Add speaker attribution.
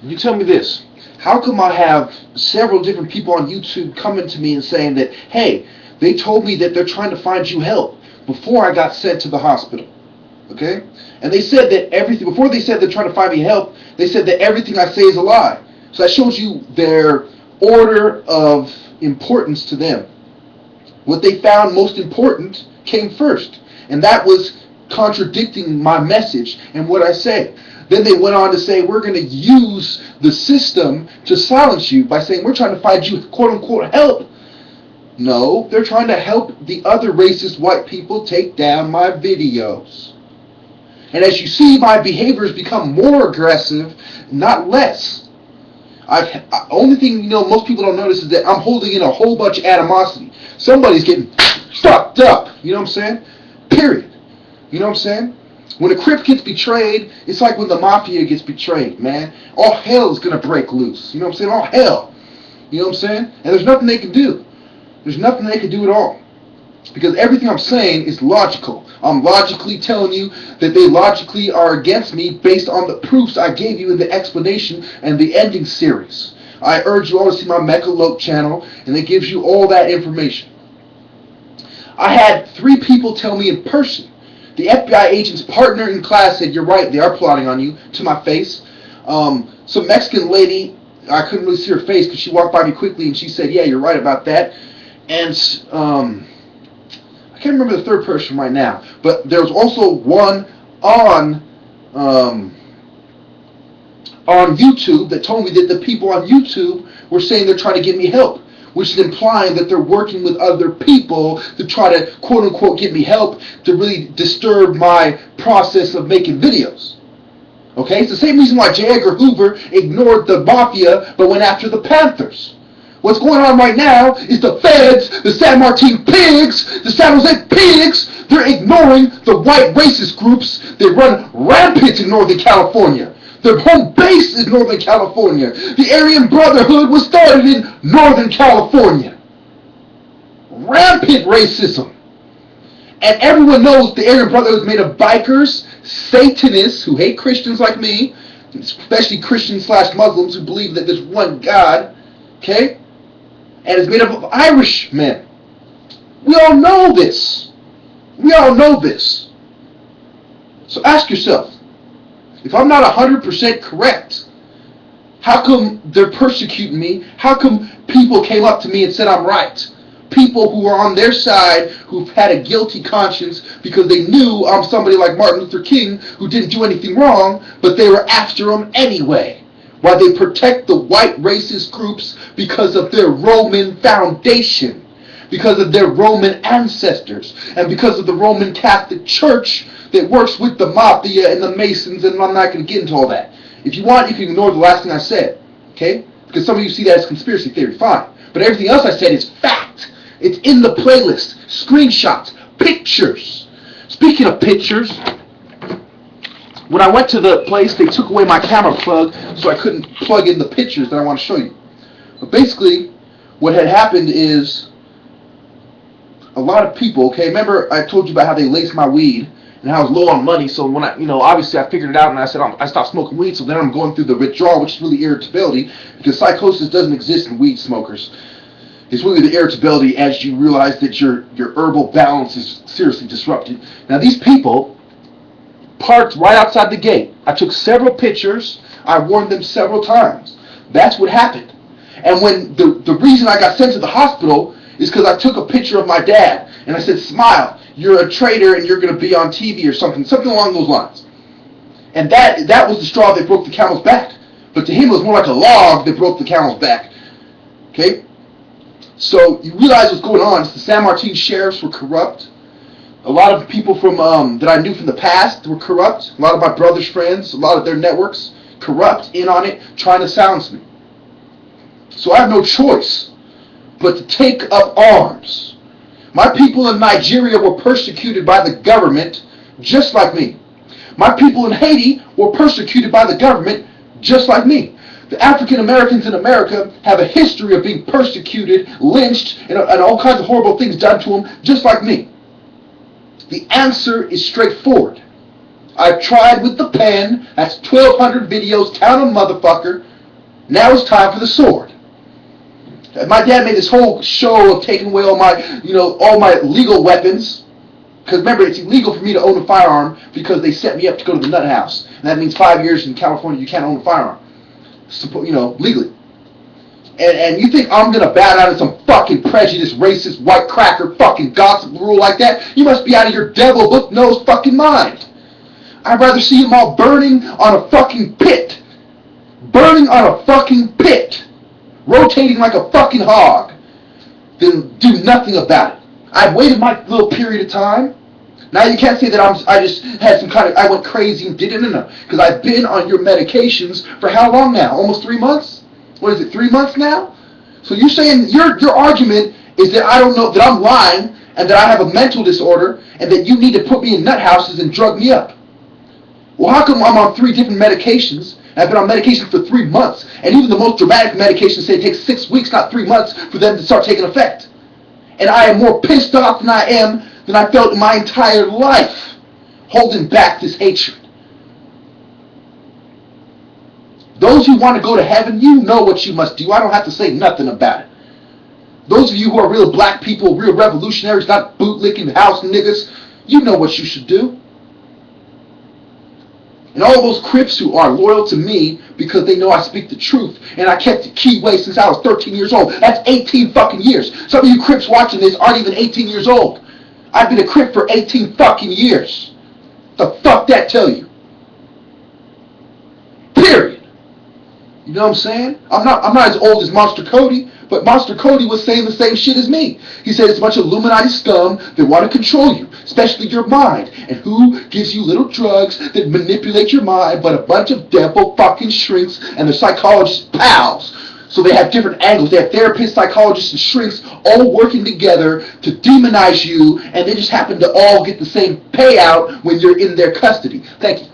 Speaker 1: You tell me this. How come I have several different people on YouTube coming to me and saying that, hey, they told me that they're trying to find you help before I got sent to the hospital? Okay? And they said that everything, before they said they're trying to find me help, they said that everything I say is a lie. So that shows you their order of importance to them. What they found most important came first. And that was contradicting my message and what I say. Then they went on to say, we're going to use the system to silence you by saying we're trying to find you, quote unquote, help. No, they're trying to help the other racist white people take down my videos. And as you see, my behavior has become more aggressive, not less. Only thing most people don't notice is that I'm holding in a whole bunch of animosity. Somebody's getting fucked up. You know what I'm saying? Period. You know what I'm saying? When a Crip gets betrayed, it's like when the Mafia gets betrayed, man. All hell is going to break loose. You know what I'm saying? All hell. You know what I'm saying? And there's nothing they can do. There's nothing they can do at all. Because everything I'm saying is logical. I'm logically telling you that they logically are against me based on the proofs I gave you in the explanation and the ending series. I urge you all to see my Mechalope channel, and it gives you all that information. I had 3 people tell me in person. The FBI agent's partner in class said, you're right, they are plotting on you, to my face. Some Mexican lady, I couldn't really see her face because she walked by me quickly, and she said, yeah, you're right about that. And I can't remember the third person right now, but there was also one on YouTube that told me that the people on YouTube were saying they're trying to get me help, which is implying that they're working with other people to try to, quote-unquote, get me help to really disturb my process of making videos. Okay? It's the same reason why J. Edgar Hoover ignored the Mafia but went after the Panthers. What's going on right now is the feds, the San Martin pigs, the San Jose pigs, they're ignoring the white racist groups that run rampant in Northern California. Their home base is Northern California. The Aryan Brotherhood was started in Northern California. Rampant racism. And everyone knows the Aryan Brotherhood is made of bikers, Satanists who hate Christians like me, especially Christians/Muslims who believe that there's one God, okay? And it's made up of Irishmen. We all know this. We all know this. So ask yourself, if I'm not 100% correct, how come they're persecuting me? How come people came up to me and said I'm right? People who are on their side, who've had a guilty conscience because they knew I'm somebody like Martin Luther King who didn't do anything wrong, but they were after him anyway. Why they protect the white racist groups because of their Roman foundation, because of their Roman ancestors, and because of the Roman Catholic Church that works with the Mafia and the Masons, and I'm not going to get into all that. If you want, you can ignore the last thing I said, okay? Because some of you see that as conspiracy theory, fine. But everything else I said is fact. It's in the playlist. Screenshots. Pictures. Speaking of pictures, when I went to the place, they took away my camera plug, so I couldn't plug in the pictures that I want to show you. But basically, what had happened is a lot of people, okay, remember I told you about how they laced my weed and how I was low on money, so when I, obviously I figured it out and I said I stopped smoking weed, so then I'm going through the withdrawal, which is really irritability, because psychosis doesn't exist in weed smokers. It's really the irritability as you realize that your herbal balance is seriously disrupted. Now these people parked right outside the gate. I took several pictures. I warned them several times. That's what happened. And when the reason I got sent to the hospital is because I took a picture of my dad and I said, smile, you're a traitor and you're going to be on TV or something along those lines. And that was the straw that broke the camel's back. But to him it was more like a log that broke the camel's back. Okay? So you realize what's going on. It's the San Martin sheriffs were corrupt. A lot of people from that I knew from the past were corrupt. A lot of my brother's friends, a lot of their networks, corrupt, in on it, trying to silence me. So I have no choice but to take up arms. My people in Nigeria were persecuted by the government just like me. My people in Haiti were persecuted by the government just like me. The African Americans in America have a history of being persecuted, lynched, and all kinds of horrible things done to them just like me. The answer is straightforward. I've tried with the pen. That's 1,200 videos. Count them, motherfucker. Now it's time for the sword. My dad made this whole show of taking away all my legal weapons. Because remember, it's illegal for me to own a firearm because they set me up to go to the nut house. And that means 5 years in California you can't own a firearm. Legally. And you think I'm going to bow down to some fucking prejudiced, racist, white cracker fucking gossip rule like that? You must be out of your devil book-nosed fucking mind. I'd rather see them all burning on a fucking pit. Burning on a fucking pit. Rotating like a fucking hog. Than do nothing about it. I've waited my little period of time. Now you can't say that I just had I went crazy and did it. No. Because I've been on your medications for how long now? Almost 3 months? What is it, 3 months now? So you're saying your argument is that I don't know, that I'm lying, and that I have a mental disorder, and that you need to put me in nut houses and drug me up. Well, how come I'm on 3 different medications, and I've been on medication for 3 months, and even the most dramatic medications say it takes 6 weeks, not 3 months, for them to start taking effect. And I am more pissed off than I felt in my entire life, holding back this hatred. Those who want to go to heaven, you know what you must do. I don't have to say nothing about it. Those of you who are real black people, real revolutionaries, not bootlicking house niggas, you know what you should do. And all those Crips who are loyal to me because they know I speak the truth, and I kept the keyway since I was 13 years old. That's 18 fucking years. Some of you Crips watching this aren't even 18 years old. I've been a Crip for 18 fucking years. The fuck that tell you? Period. You know what I'm saying? I'm not as old as Monster Cody, but Monster Cody was saying the same shit as me. He said it's a bunch of Illuminati scum that want to control you, especially your mind. And who gives you little drugs that manipulate your mind but a bunch of devil fucking shrinks and the psychologist pals. So they have different angles. They have therapists, psychologists, and shrinks all working together to demonize you, and they just happen to all get the same payout when you're in their custody. Thank you.